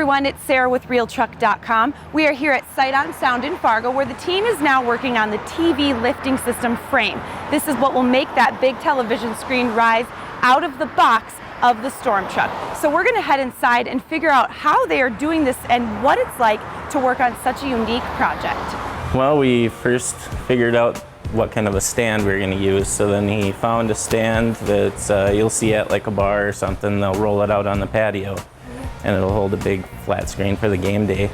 everyone, it's Sarah with RealTruck.com. We are here at Sight on Sound in Fargo, where the team is now working on the TV lifting system frame. This is what will make that big television screen rise out of the box of the storm truck. So we're going to head inside and figure out how they are doing this and what it's like to work on such a unique project. Well, we first figured out what kind of a stand we were going to use. So then he found a stand that's you'll see at like a bar or something. They'll roll it out on the patio, and it'll hold a big flat screen for the game day.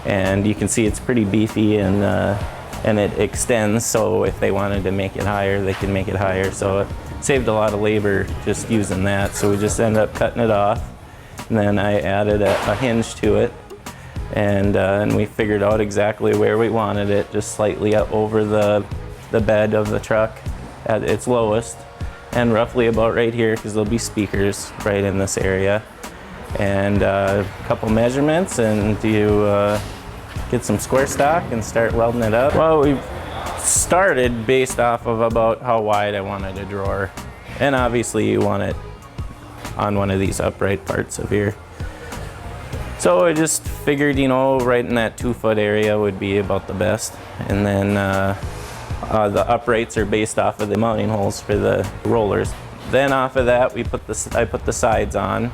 And you can see it's pretty beefy, and it extends, so if they wanted to make it higher, they can make it higher. So it saved a lot of labor just using that. So we just ended up cutting it off, and then I added a hinge to it, and we figured out exactly where we wanted it, just slightly up over the bed of the truck at its lowest, and roughly about right here, because there'll be speakers right in this area. And a couple measurements, and you get some square stock and start welding it up. Well, we've started based off of about how wide I wanted a drawer, and obviously you want it on one of these upright parts of here. So I just figured, you know, right in that 2-foot area would be about the best. And then the uprights are based off of the mounting holes for the rollers. Then off of that, I put the sides on.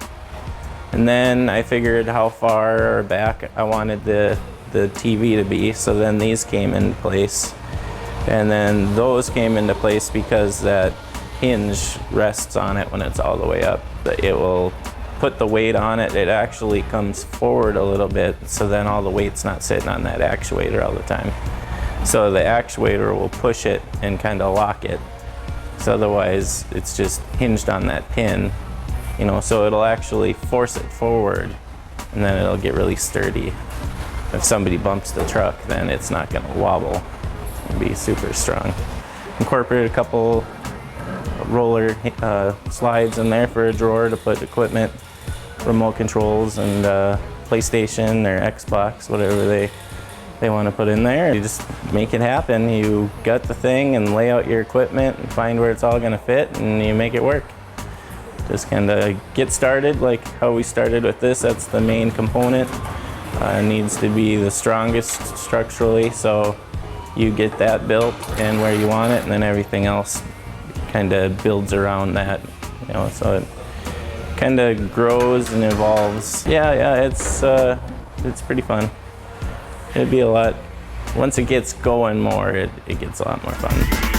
And then I figured how far back I wanted the TV to be, so then these came into place. And then those came into place because that hinge rests on it when it's all the way up. It will put the weight on it. It actually comes forward a little bit, so then all the weight's not sitting on that actuator all the time. So the actuator will push it and kind of lock it. So otherwise, it's just hinged on that pin. You know, so it'll actually force it forward, and then it'll get really sturdy. If somebody bumps the truck, then it's not gonna wobble. It'll be super strong. Incorporate a couple roller slides in there for a drawer to put equipment, remote controls, and PlayStation or Xbox, whatever they want to put in there. You just make it happen. You gut the thing and lay out your equipment and find where it's all gonna fit, and you make it work. Just kind of get started like how we started with this. That's the main component. It needs to be the strongest structurally, so you get that built and where you want it, and then everything else kind of builds around that. You know, so it kind of grows and evolves. Yeah, it's pretty fun. It'd be a lot. Once it gets going more, it gets a lot more fun.